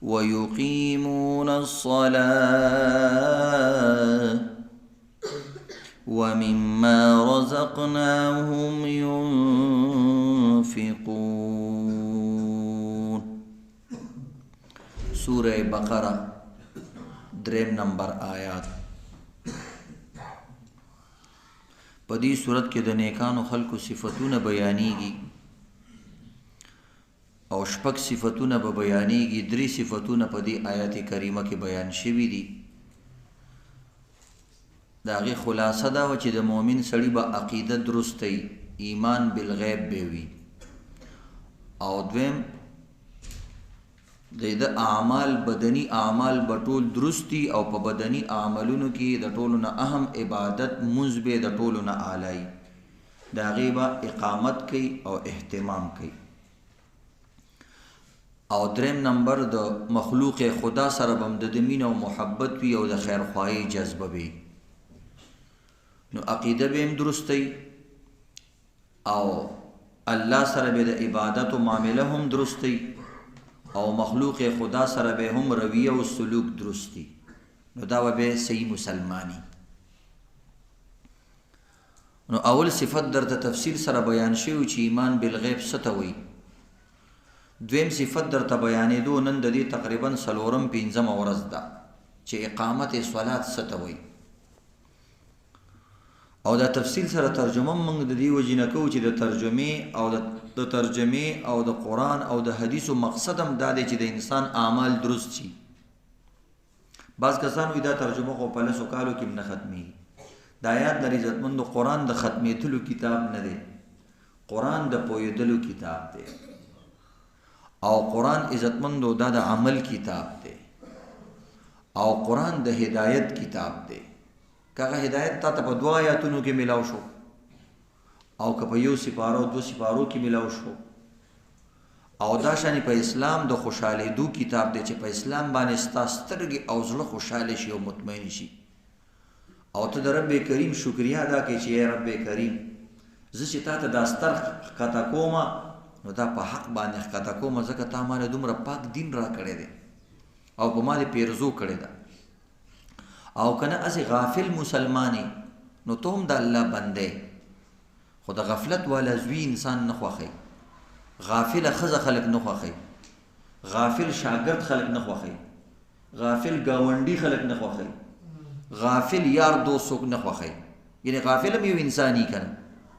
ويقيمون الصلاة ومما رزقناهم ينفقون. سورة بقرة 3 نمبر آیات. په دې صورت کې د نیکانو خلکو صفتونه بیانېږي او 6 صفتونه به بیانېږي. 3 صفتونه په دې آیات کریمه کې بیان شوي دي. د هغې خلاصه دا وه چې د مؤمن سړي به عقیده درسته وي، ایمان بالغیب به وي، او دویم د اعمال بدني اعمال به ټول درستی او په بدني اعمالونو کې د ټولو نه اهم عبادت مونځ به د ټولو نه اعلی، د هغې به اقامت کوي او اهتمام کوي. او دریم نمبر د مخلوق خدا سره به هم د مینه او محبت وي او د خیرخواهۍ جذبه وي. نو عقیده به هم درستی او الله سره به د عبادت او معامله هم درستی او مخلوق خدا سره به هم رویه او سلوک درستی. نو دا به صحیح مسلمانی. نو اول صفت در ته تفصیل سره بیان شوی چې ایمان بالغیب څه ته وایي. دویم صفت در ته بیانېدو نن د دې تقریبا 4-5 ورځ ده چې اقامت صلات څه ته وایي، او دا تفصیل سره ترجمه موږ د دې وجې نه کوو چې د ترجمې او د قرآن او د حدیثو مقصد هم دا دی چې د انسان اعمال درست شي. بعض کسان وایي دا ترجمه خو په 10 کالو کې نه ختمېږي. دا آیات د عزتمندو قرآن د ختمېدلو کتاب نه دی، قرآن د پوهېدلو کتاب دی، او قرآن عزتمندو دا د عمل کتاب دی، او قرآن د هدایت کتاب دی. کاغه هدایت تا ته په 2 آیاتونو کې ملاو شو او که په 1 سپارو 2 سپارو کې ملاو شو، او دا شانی په اسلام د خوشحالېدو کتاب دی چې په اسلام باندې ستا سترګې او زړه خوشحاله شي او مطمئن شي، او ته د رب کریم شکریا ادا کړې چې ای رب کریم زه چې تا ته دا ستر ښکته کومه نو دا په حق باندې ښکته کومه، ځکه تا ماله دومره پاک دین را کړی دی او په ما دې پیرزو کړی ده. او کنه اسې غافل مسلمانی نو ته هم د الله بندې، خو د غفلت والا زوی انسان نه خوښوي، غافله ښځه خلک نه خوښوي، غافل شاګرد خلک نه خوښوي، غافل ګاونډي خلک نه خوښوي، غافل یار دوست څوک نه خوښوي. یعنې غافل هم یو انساني کنه،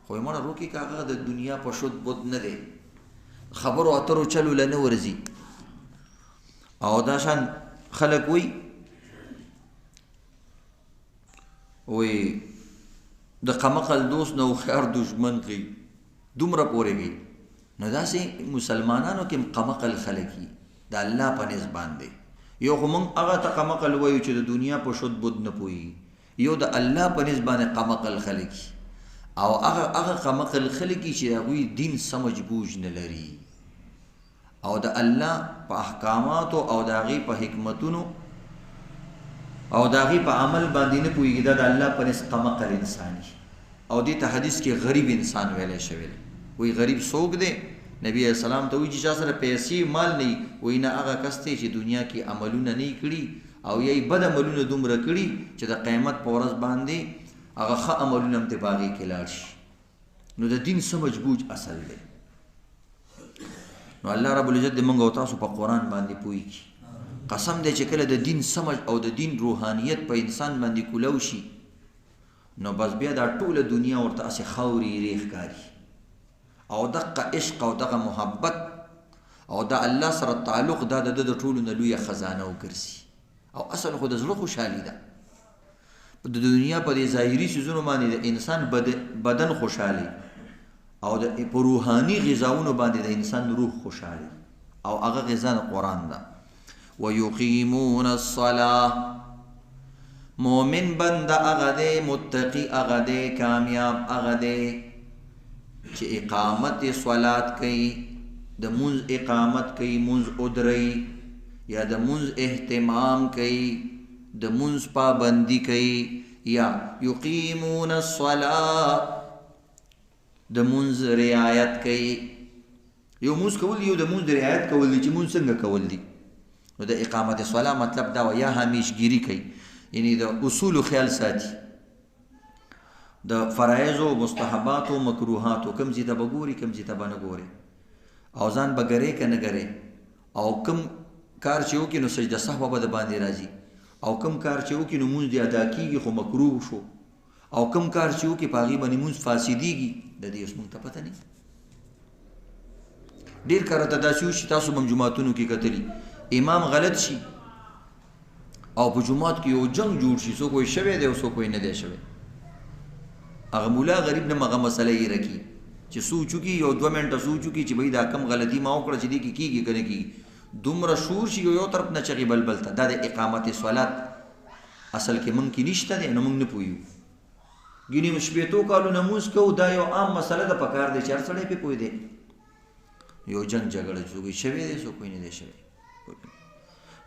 خو یې مړه روکي که هغه د دنیا په شد بد نه دی، خبرو اترو چلو له نه ورځي. او دا شان خلک وی د قمقل دوست نه خیر دشمن کوي، دومره پورې وي. نو داسې مسلمانانو کې قمقل خلک دي د الله په نسبت باندې. یو خو موږ هغه ته قمقل وایو چې د دنیا په شد بد نه پوهېږي، یو د الله په نسبت باندې قمقل خلک، او هغه قمقل خلک چې هغوی دین سمجھ بوج نه لري او د الله په احکاماتو او د هغې په حکمتونو او د هغې په عمل باندې نه پوهېږي. دا د الله په نسبت قمقل انساني. او دې ته حدیث کې غریب انسان ویلی شوی دی. وایي غریب څوک دی؟ نبی علیه السلام ته وایي چې چا سره پیسې مال نه وي، وایي نه هغه کس دی چې دنیا کې عملونه نه کړي او یا یې بد عملونه دومره کړي چې د قیامت په ورځ باندې هغه ښه عملونه هم د باغې کې لاړ شي. نو د دین سمجھ بوج اصل دی. نو الله رب العزت دې موږ او تاسو په قرآن باندې پوهېږي. قسم دی چې کله د دین سمجھ او د دین روحانیت په انسان باندې کولو شي نو بس بیا دا ټوله دنیا ورته هسې خاورې ری ښکاري، او دغه عشق او دغه محبت او د الله سره تعلق دا د ټولو نه لویه خزانه وګرځي. او اصل خو د زړه خوشحالي ده. د دنیا په دې ظاهري څیزونو باندې د انسان بدن خوشحالي او په روحاني غذاونو باندې د انسان روح خوشحالي، او هغه غذا د قرآن ده. ويقيمون الصلاة، مومن بند هغه دی، متقي هغه دی، کامیاب هغه دی چې اقامت صلات کوي، د مونځ اقامت کوي، مونځ ادري یا د مونځ اهتمام کوي، د مونځ پابندي کوي، یا یقیمون الصلاة د مونځ رعایت کوي. یو مونځ کول یو د مونځ رعایت کول دي چې مونځ څنګه کول دي. نو د اقامت صلاة مطلب دا و یا همیشګيري کوي یعنی د اصول خیال ساتي د فرایض او مستحبات او مکروهات او کم زیته بګوري کم زیته باندې ګوري او ځان بګره کنه ګره او کم کار چې وکړي نو سجده سهو به د باندې راځي او کم کار چې وکړي نو مونږ دی ادا کیږي خو مکروه شو او کم کار چې وکړي پاغي باندې مونږ فاسديږي د دې اوس مونږ ته پته نه ډیر کار ته داسې شي تاسو هم جمعهتونو کې کتلی امام غلط شي او په جمعات کې یو جنگ جوړ شي سو کوئی شوه دی او سو کوئی نه دی شوه هغه مولا غریب نه مغه مسله یې رکی چې سوچو کې یو 2 منټه سوچو کې چې بھئی دا کم غلطي ما وکړه چې دې کې کیږي کنه کیږي دومره شور شي یو طرف نه چغي بلبل ته د اقامت صلات اصل کې مونږ کې نشته دی نو مونږ نه پویو ګینه مشبيتو کالو نماز کو دا یو عام مسله د پکار دی چې هر سړی په پوي دی یو جنگ جګړه جوړي شوی دی سو کوئی نه دی شوی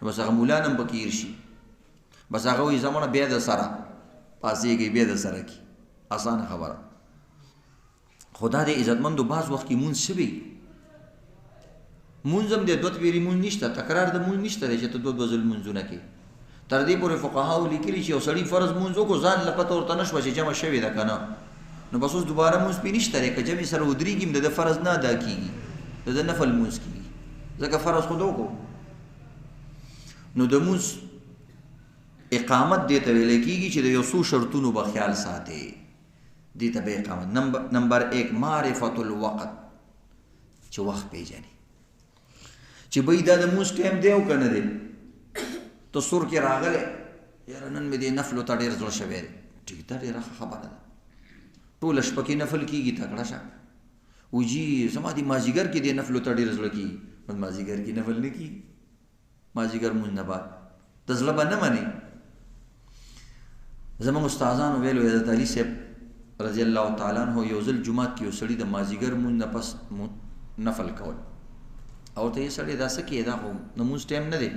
بس هغه مولا نن بکیر شي بس هغه وي زمونه بیا د سره پاسېږي بیا د سره کی آسان خبره خدا دې عزتمندو باز وخت کې مونږ شوي مونږم دې دوت ویری مونږ نشته تکرار د مونږ نشته چې ته دوت بزل مونږونه کې تر دې پورې فقهاو لیکلي چې اوسړي فرض مونږ کو ځان لپاره ورته نشو چې جمع شوی دا کنه نو بس اوس دوباره مونږ پې نشته لري که جمع سره ودرېږي د فرض نه ادا کیږي د نفل مونږ کیږي ځکه فرض خو کو نو د مونږ اقامت دې ته ویل کیږي چې د یو څو شرطونو به خیال ساتي دې ته به اقامت نمبر 1 معرفت الوقت چې وخت پیژني چې به دا د مونږ ټیم دی او کنه دی تو سور کې راغله یاره نن مې دې نفل ته ډېر زړه شوی دی ټیک دا ډېره خبره ده ټول شپه کې نفل کیږي تکړه شه وجي زما دي مازیګر کې دې نفل ته ډېر زړه کیږي من مازیګر کې نفل نه کیږي مازیګر مونږ نه بعد د زړه باندې مانی زموږ استادانو ویلو حضرت علي صاحب رضی الله تعالی عنہ یو ځل جمعه کې وسړي د مازیګر مونږ نه پس نفل کول او ته یې سړی دا څه کې دا خو نماز ټیم نه دی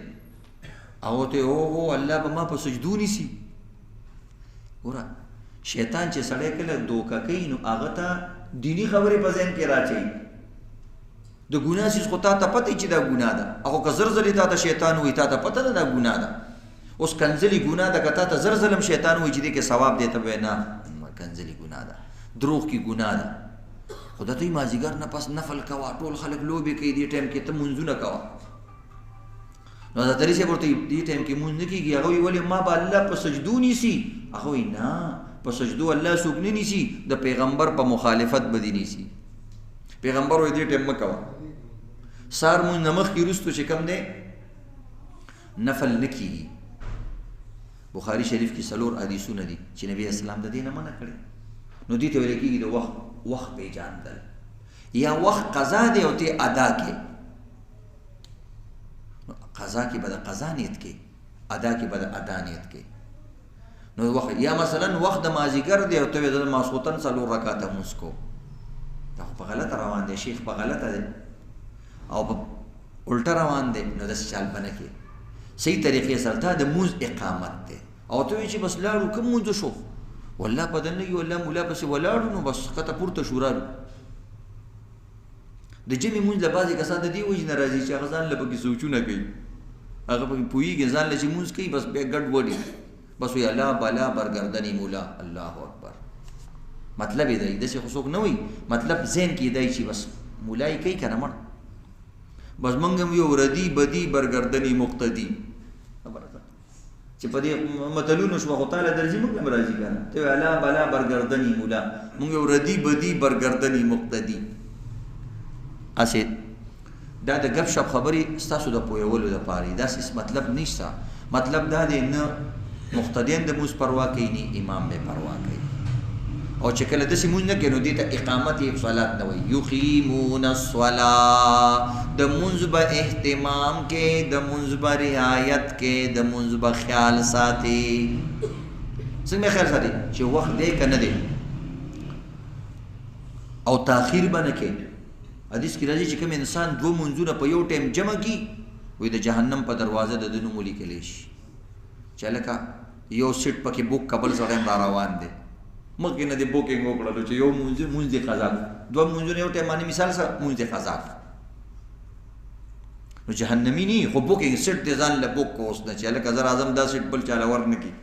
او ته او الله به ما په سجدو نیسي ګوره شیطان چې سړی کله دوکه کوي نو هغه ته دینی خبرې په ذهن کې راچي د ګناه سیس خو تا ته پته چې دا ګناه ده هغه که زر زر تا ته شیطان وي تا ته پته ده دا ګناه ده اوس کنځلي ګناه ده که تا ته زر زلم شیطان وي چې دې کې ثواب دی ته به نه کنځلي ګناه ده دروغ کې ګناه ده خدا ته مازیګر نه پس نفل کوا ټول خلک لوبي کوي دې ټیم کې ته منځونه کوا نو دا درې څه ورته دې ټیم کې مونږ نه کیږي هغه ویل ما به الله په سجدو نیسي هغه نه په سجدو الله سوق نه نیسي د پیغمبر په مخالفت بدی نیسي پیغمبر وې دې ټیم مکوا سار مون نمخ کی رستو چې کم نه نفل نکی بخاری شریف کی سلور حدیثونه دي چې نبی اسلام د دینه منع کړي نو دې ته ویل کېږي د وخت پیژاندل یا وخت قضا دی او ته ادا کې قضا کې به د قضا نیت کې ادا کې به د ادا نیت کې نو وخت یا مثلا وخت د مازیګر دی او ته د ماسوتن سلور رکعات مسکو دا په غلط روان دی شیخ په غلطه دی او په الټا روان دی نو د چال بنه کې صحیح طریقې سره ته د موز اقامت دی او ته چې بس لاړو کوم مونږ شو والله بدن نه والله مولا بس ولاړو نو بس کته پورته شورالو د جمی مونږ د بازي کسان د دی وجه ناراضي چې غزان لپاره سوچونه کوي هغه په پویږي ځان لږ مونږ کوي بس به ګډ وډي بس وی الله بالا برګردنی مولا الله اکبر مطلب دی د څه خصوص نه وي مطلب ذهن کې دی چې بس مولای کوي کنه مړ بس منګم یو ردی بدی برګردنی مقتدی چې په دې متلونو شو خو تعالی درځي موږ هم راځي کنه ته اعلی بالا برګردنی مولا موږ یو ردی بدی برګردنی مقتدی اسه دا د غب شپ خبري ستاسو د پویولو د پاره دا څه مطلب نشته مطلب دا دی نه مقتدیان د موس پروا کوي نه امام به پروا کوي او چې کله د سیمون نه کینو دي ته اقامت صلات نه وي یقیمون الصلاه د منځ به اهتمام کې د منځ به رعایت کې د منځ به خیال ساتي څنګه خیال ساتي چې وخت دې کنه دي او تاخير بنه کې حدیث کې راځي چې کوم انسان دو منځونه په یو ټیم جمع کی وي د جهنم په دروازه د دنو مولي کې لیش چلکا یو سیټ پکې بوک قبل سره را روان دي مګ نه دی بوکینګ وکړل چې یو مونږ دي قضا دو مونږونه یو ټیم باندې مثال سره مونږ دي قضا نو جهنمی نه خو بوکینګ سیټ دې ځان له بوک کوس نه چې لکه زر اعظم دا سیټ بل چاله ورنکي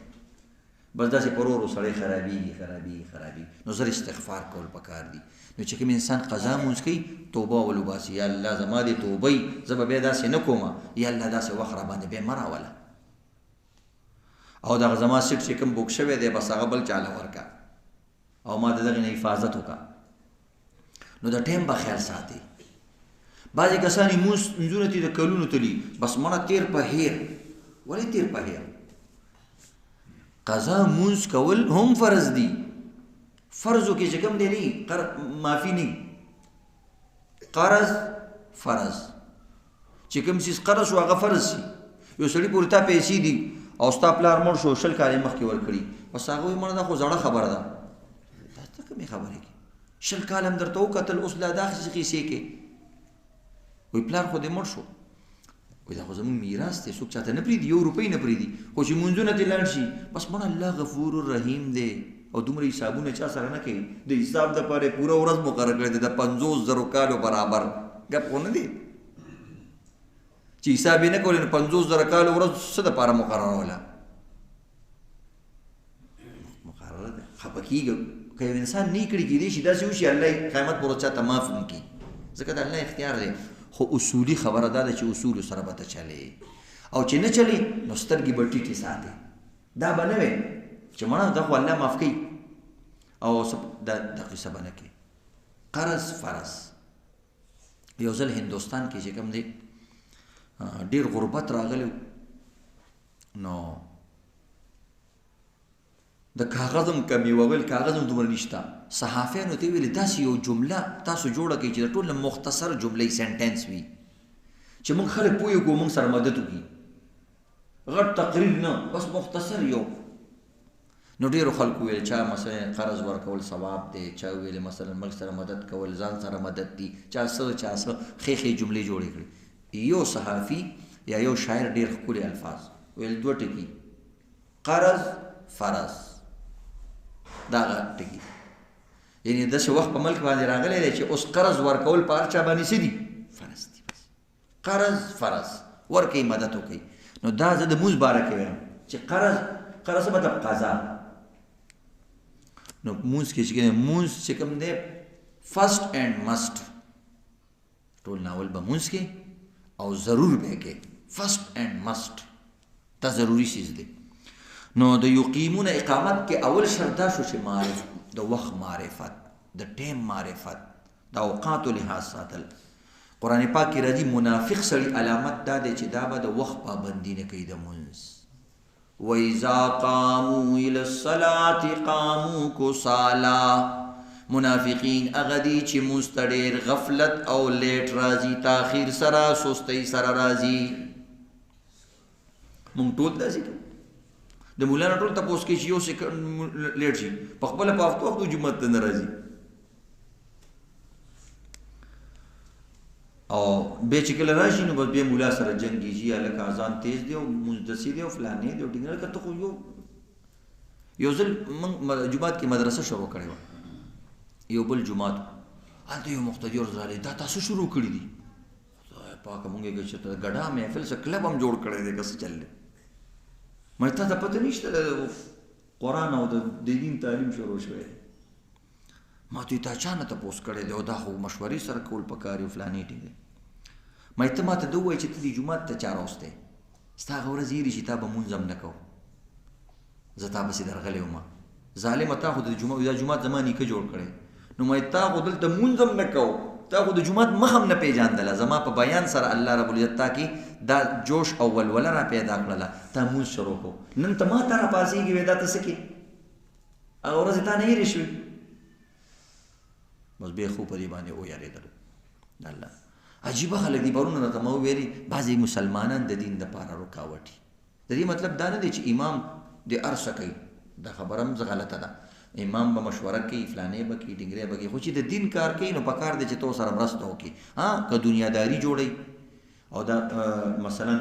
بس داسې پرورو سړی خرابي نو زر استغفار کول پکار دي نو چې کوم انسان قضا مونږ کوي توبه ولوباسي یا الله زما دې توبې زه به بیا داسې نه کومه یا الله داسې وخت را باندې بیا مه راوله او دغه زما سیټ چې کوم بوک شوی دی بس هغه بل چاله ورکه او ما د دغې نه حفاظت وکړه نو د ټایم به خیال ساتي بعضې کسان یې مونځونه دي د کلونو تلي بس مړه تیر په هیر ولې تیر په هیر قضا مونځ کول هم فرض دي فرضو کې چې کوم دی نه معافي نه قرض فرض چې کوم څیز قرض شو هغه فرض شي یو سړي پورې تا پیسې دي او ستا پلار مړ شو 20 کالې مخکې ورکړي بس هغه وایي مړه دا خو زړه خبره ده دا ته کومې خبرې کې 20 کال هم درته وکتل اوس لا داسې قیسې کې وایي پلار خو دې مړ شو وایي دا خو زموږ میراث دی څوک چاته نه پرېږدي 1 روپۍ نه پرېږدي خو چې مونځونه دې لاړ شي بس مړه الله غفور الرحیم دی او دومره حسابونه چا سره نه کوي د حساب دپاره پوره ورځ مقرر کړی دی د 50,000 کالو برابر ګپ خو نه دی چې حساب یې نه کولی نو 50,000 کالو ورځ څه دپاره مقرروله مقرره ده خفه کېږي که یو انسان نه کړي کېدای شي داسې وشي الله یې قیامت پر ورځ چاته معاف هم کړي ځکه د الله اختیار دی خو اصولي خبره دا ده چې اصولو سره به ته چلې او چې نه چلې نو سترګې به ټیټې ساتې دا به نه وی چې مړه دا خو الله معاف کوي او دا قصه به نه کوي قرض فرض یو ځل هندوستان کې چې کوم دی ډېر غربت راغلی نو د کاغذ هم کمی وویل کاغذ هم دومره نشته صحافیانو ته ویلې داسې یو جمله تاسو جوړه کړئ چې د ټول مختصر جملې سنټنس وي چې موږ خلک پوه کړو موږ سره مدد وکړي غټ تقریر نه بس مختصر یو نو ډېرو خلکو ویل چا مثلا قرض ورکول ثواب دی چا ویل مثلا ملک سره مدد کول ځان سره مدد دی چا څه ښې جملې جوړې کړي یو صحافي یا یو شاعر ډېر ښکلي الفاظ ویل 2 ټکي قرض فرض دغه ټکي یعنی داسې وخت په ملک باندې راغلی دی چې اوس قرض ورکول په هر چا باندې څه دي فرض دي بس قرض فرض ورکوي مدد وکوي نو دا زه د مونځ باره کې وایم چې قرض مطلب قضا نو مونځ کې چې مونځ چې کوم دی فرسټ اینڈ مسټ ټول ناول به مونځ کې او ضرور به کې فرسټ اینڈ مسټ دا ضروري چیز دی نو د یقیمون اقامت کې اول شرط دا شو چې معرفت د وخت معرفت د ټیم معرفت د اوقاتو لحاظ ساتل قرآن پاک کې راځي منافق سړي علامت دا دی چې دا به د وخت پابندي نه کوي د مونځ وَإِذَا قَامُوا إِلَى الصَّلَاةِ قَامُوا كُسَالَى منافقین هغه دي چې مونځ ته ډېر غفلت او لیټ راځي تاخیر سره سستۍ سره راځي مونږ ټول داسې کوو د مولانا ټول تپوس کې چې یو سیکنډ لیټ شي په خپله په هفتو جومات ته نه راځي او بیا چې کله راشي نو بس بیا مولا سره جنګ کېږي هلکه اذان تیز دی او مونځ دسې دی او فلانې دی او ډینګ هلکه ته خو یو ځل موږ جومات کې مدرسه شروع کړې وه یو بل جومات هلته یو مقتدي ورځالی دا تاسو شروع کړي دي خدای پاکه مونږ یې چې ګډا محفل څه کلب هم جوړ کړی دی که څه چل دی ما تا ته پته نشته قرآن او د دین تعلیم شروع شوی ما ته تا چا نه تپوس کړی دی او دا خو مشورې سره کول پکار یو فلانې ټینګ دی ما ته ما ته ده ووایي چې ته دې جومات ته چا راوستی ستا هغه ورځ هېرې چې تا به مونځ هم نه کوو زه تا پسې درغلی وم ظالمه تا خو دا جومات زما نیکه جوړ کړی نو ما تا خو دلته مونځ هم نه کوو تا خو د جومات مخ هم نه پیژاندله زما په بیان سره الله رب العزت تا کې دا جوش او ولوله را پیدا کړله تا مونځ شروع کړو نن ته ما ته را پاڅېږي وایي دا ته څه کې هغه ورځې تا نه هېرې شوې بس بیا خو په دې باندې ویارېدل الله عجیبه خلک دي پرونه راته ما وویلي بعضې مسلمانان د دین دپاره رکاوټ د دې مطلب دا نه دی چې امام د هر څه کوي دا خبره هم غلطه ده امام به مشوره کوي فلانې به کوي ډینګری به کوي خو چې د دین کار کوي نو پکار دی چې تو سره مرسته وکړي ها که دنیاداري جوړوي او دا مثلا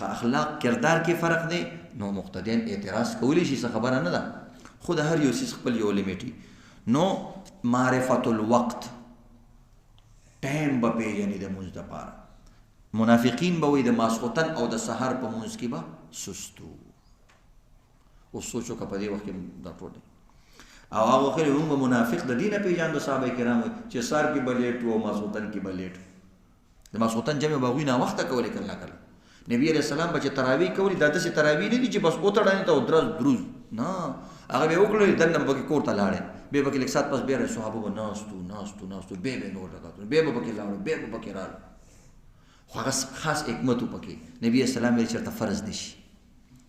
اخلاق کردار کې فرق دی نو مقتدیان اعتراض کولی شي څه خبره نه ده خو د هر یو څیز خپل یو لیمیټ نو معرفت الوقت ټایم به پیژني د مونځ دپاره منافقین به وي د ماسخوتن او د سحر په مونځ کې به سستو. اوس سوچو که په دې وخت کې دا ټول دی او هغه وخت موږ به منافق د دینه پیژاند صحابه کرامو چې سار کې به لیټ و ماسخوتن کې به لیټ. د ماسخوتن جمع به هغوی ناوخته کولې کله کله. نبی علیه السلام به چې تراویح کولې دا داسې تراویح نه دي چې بس وتړنې ته او دروز نه، هغه به وکړل دننه به پکې کور ته لاړې بیا به پکې لږ ساعت پس بیا صحابه به ناستو بیا به نور رکعتونه بیا به پکې لاړو بیا به پکې رالو. خو هغه خاص حکمت و پکې. نبی اسلام ویل چېرته فرض نشي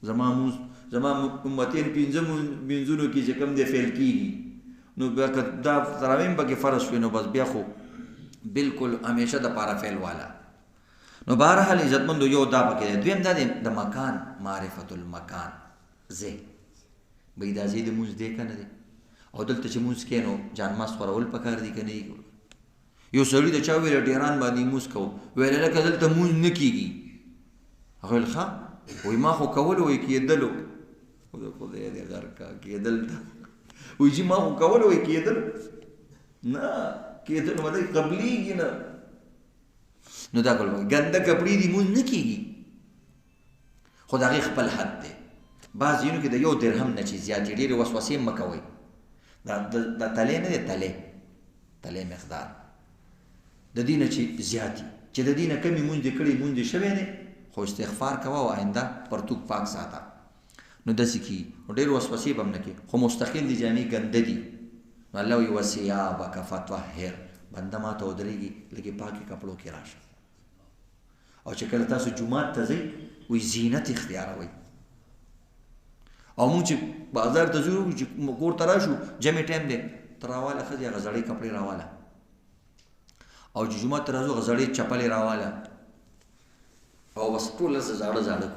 زما امتین پنځه منځونو کې چې کوم دی فیل کېږي نو بیا که دا تراویح هم پکې فرض شوي نو بس بیا خو بلکل همیشه دپاره فیل والا. نو بهرحال عزتمندو یو دا پکې دی. دویم دا دی د مکان معرفت المکان ځای بهی دا ځای د مونځ دی که نه دی او دلته چې مونځ کوې نو جانماز خورول پکار دي که نه دي. یو سړي د چا ویله ډیران باندې مونځ کوو ویله لکه دلته مونځ نه کېږي. هغه ویل ښه وایي ما خو کولو وایي کېدلو خدای دې غرقه کېدل وایي چې ما خو کولو وایي کېدل نه کېدل مطلب قبلېږي نه. نو دا کول ګنده کپړې دي مونځ نه کېږي خو د هغې خپل حد دی. بعض ځایونو کې د یو درهم نه چې زیاتې ډېرې وسوسې مه کوئ. دا تلې نه دی تلې مقدار د دې نه چې زیاتې چې د دې نه کمې مونځ دې کړې مونځ دې شوی دی خو استغفار کوه او آینده پرتوګ پاک ساته. نو داسې کېږي نو ډېر وسوسې به هم نه کوي خو مستقیم دي جامې ګنده دي. نو الله وایي وثیابک فطهر بنده ما ته ودرېږي لږې پاکې کپړو کې راشه. او چې کله تاسو جومات ته ځئ وایي زینت اختیاروئ. او مونږ چې بازار ته ځو چې کور ته راشو جمع ټایم دی ته راواله ښځې هغه زړې کپړې راواله او چې جومات ته راځو هغه زړې چپلې راواله او بس ټول هسې زاړه کړو.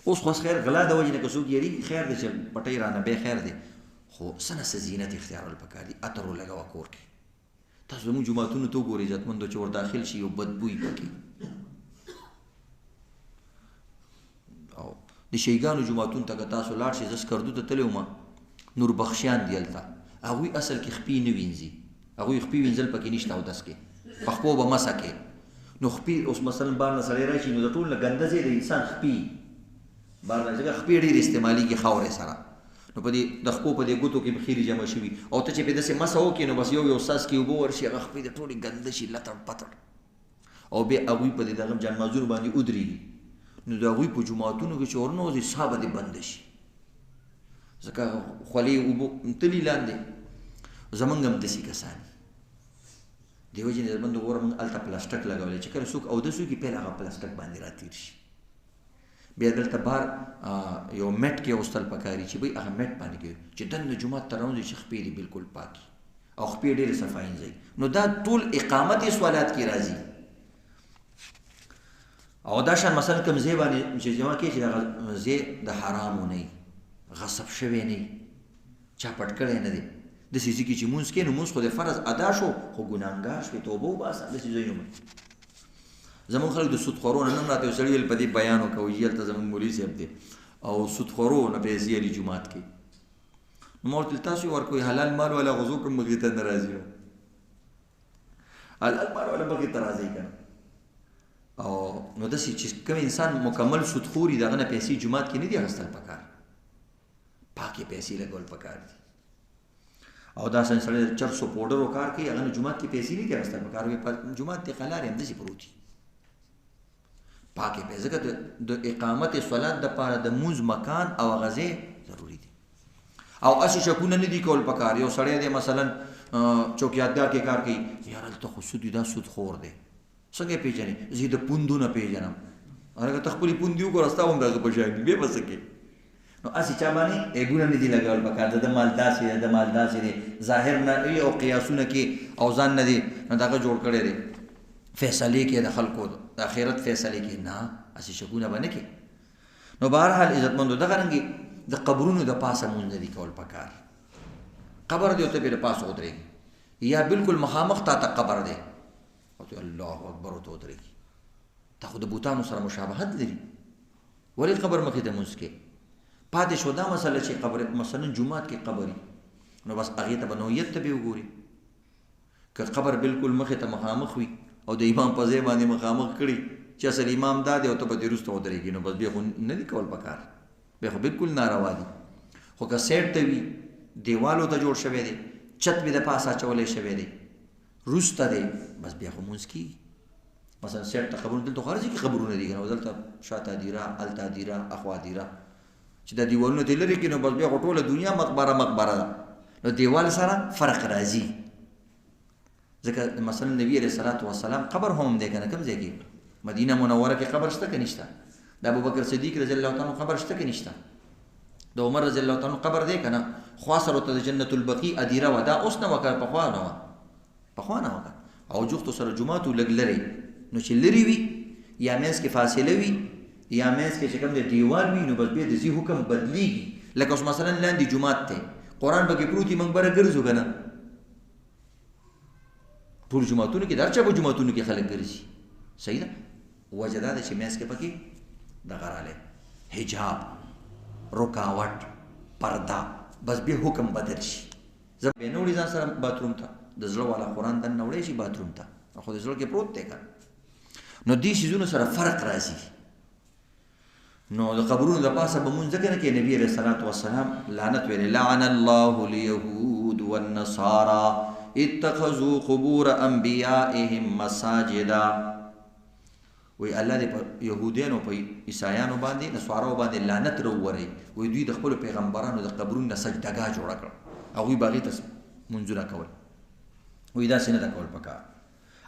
اوس خو خیر غلا د وجې نه که څوک یېرېږي خیر دی چې پټۍ رانه بیا خیر دی خو څه نه څه زینت اختیارول پکار دي. عطر ولګوه کور کې. تاسو زموږ جوماتونو ته وګورئ عزتمندو چې ور داخل شي یو بدبوی پکې او د شیګانو جوماتونو ته که تاسو لاړ شئ زه سکردو ته تللی وم نور بخشیان دي هلته هغوی اصل کې خپې نه وینځي هغوی خپې وینځل پکې نشته اودس کې په خپو به مسه کې نو خپې اوس مثلا بار نه سړی راشي نو د ټول نه ګنده ځای د انسان خپې بار نه ځکه خپې ډېرې استعمالېږي خاورې سره نو په دې د خپو په دې ګوتو کې بخیرې جمع شوي او ته چې پې داسې مسه وکړې نو بس یو ساس کې اوبه ورشي هغه خپې د ټولې ګنده شي لتړ پتړ او بیا هغوی په دې دغه جانمازونو باندې ودرېږي نو د هغوی په جوماتونو کې چې ورنوځي ساه به دې بنده شي ځکه خولې اوبه تلي لاندې زمونږ هم داسې کسان دې وجې نه زمونږ ګوره مونږ هلته پلاسټک لګولی چې کله څوک اودس وکړي پیل هغه پلاسټک باندې راتېر شي بیا دلته بار یو میټ کې اغوستل پکاري چې بھئی هغه میټ باندې کوي چې دننه جومات ته راوځي چې خپې دې بالکل پاکي او خپې ډېرې صفایي ځای نو دا ټول اقامت سوالات کې راځي او دا شان مثلا کوم ځای باندې چې جمع کې چې هغه ځای د حرامو نه غصب شوی نه چا پټ کړی نه دی داسې ځای کې چې مونځ کوې نو مونځ خو د فرض ادا شو خو ګناهګار شوې توبه وباسه داسې ځایونو زمونږ خلک د سودخورو نه نن راته یو سړي ویل په دې بیان وکوي چې هلته زمونږ مولوي صاحب دی او سودخورو نه پیسې اخلي جومات کې نو ما ورته ویل تاسو یې ورکوئ حلال مال والا غوځو کړم مخې ته نه راځي حلال مال والا مخې ته راځي که او نو داسې چې کوم انسان مکمل سودخوري د هغه نه پیسې جومات کې نه دي اخیستل پکار پاکې پیسې لګول پکار دي او دا څنګه سړی د چرسو پوډرو کار کوي هغه نه جومات کې پیسې نه دي اخیستل پکار جومات کې قلارې همداسې پروت دي پاکې پیسې ځکه د اقامت صلات دپاره د مونځ مکان او هغه ځای ضروري دي او هسې شکونه نه دي کول پکار یو سړی دی مثلا چوکیاتګار کې کار کوي یار هلته خو سود وي دا سودخور دی څنګه یې پېژنې زه یې د پوندو نه پېژنم هغه ته خپلې پوندې وګوره ستا هم د هغه په شان دي بیا به څه کوې نو هسې چا باندې عیبونه نه دي لګول پکار د مال داسې دی د مال داسې دی ظاهر نه او قیاسونه کې او ځان نه دي نو دغه جوړ کړی دی فیصلې کې د خلکو د آخرت فیصلې کې نه هسې شکونه به نه کې نو بهرحال عزتمندو دغه رنګې د قبرونو د پاسه مونځ نه دي کول پکار قبر دی او ته پې د پاسه ودرېږي یا بالکل مخامخ تا ته قبر دی او ته الله اکبر ورته ودرېږي تا خو د بوتانو سره مشابهت لري ولې قبر مخې ته مونځ کې پاتې شو دا مسله چې قبر مثلا جومات کې قبر نو بس هغې ته به نوعیت ته به وګوري که قبر بالکل مخې ته مخامخ وي او د امام په ځای باندې مخامخ کړي چې اصل امام دا دی او ته به دې وروسته ودرېږي نو بس بیا خو نه دي کول پکار بیا خو بالکل ناروا دي خو که سیټ ته وي دیوالو ته جوړ شوی دی چت مې د پاسه اچولی شوی دی وروسته دی بس بیا خو مونځ کېږي مثلا سیټ ته قبرونه دلته خو هر ځای کې قبرونه دي که نه دلته شاته هدیره هلته هدیره اخوا هدیره چې دا دیوالونه ترې لرې کړي نو بس بیا خو ټوله دنیا مقبره ده نو دیوال سره فرق راځي ځکه مثلا نبی علیه الصلاة والسلام قبر هم دی که نه کوم ځای کې مدینه منوره کې قبر شته که نشته د ابوبکر صدیق رضی الله تعالی قبر شته که نشته د عمر رضی الله تعالی قبر دی که نه خوا سره ورته د جنت البقیع هدیره وه دا اوس نه وه که پخوا نه وه او جوختو سره جومات و لږ لرې نو چې لرې وي یا منځ کې فاصله وي یا منځ کې چې کوم دی دیوال وي نو بس بیا د ځي حکم بدلیږي لکه اوس مثلا لاندې جومات دی قرآن پکې پروت وي موږ بره ګرځو که نه ټول جوماتونو کې د هر چا په جوماتونو کې خلک ګرځي صحیح ده وجه دا ده چې منځ کې پکې دغه رالی حجاب رکاوټ پرده بس بیا حکم بدل شي زه بیا نه وړي ځان سره باتروم ته د زړه والا قرآن دننه وړی شي باتروم ته خو د زړه کې پروت دی که نو دې څیزونو سره فرق راځي نو د قبرونو د پاسه به مونځ ځکه نه کوي نبي علیه الصلاة والسلام لعنت ویلی لعن الله اليهود والنصارى اتخذوا قبور انبیائهم مساجدا وی الله دې په یهودیانو په عیسایانو باندې نصاراو باندې لعنت راووری وی دوی د خپلو پیغمبرانو د قبرونو نه سجدګاه جوړه کړه هغوی به هغې ته منځونه کول وی داسې نه ده کول پکار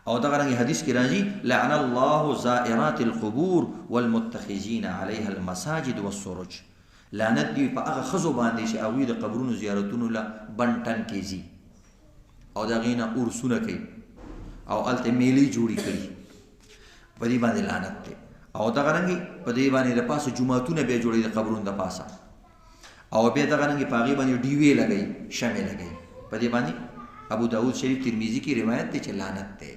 او دغه رنګې حدیث کې راځي لعن الله زائرات القبور والمتخذین علیها المساجد والسرج لعنت دی په هغه ښځو باندې چې هغوی د قبرونو زیارتونو له بن ټن کې ځي او د هغې نه عرسونه کوي او هلته میلې جوړې کړي په دې باندې لعنت دی او دغه رنګې په دې باندې د پاسه جوماتونه بیا جوړوي د قبرونو د پاسه او بیا دغه رنګې په هغې باندې ډیوې لګوي شمع لګوي په دې باندې ابو داود شریف ترمیزي کې روایت دی چې لعنت دی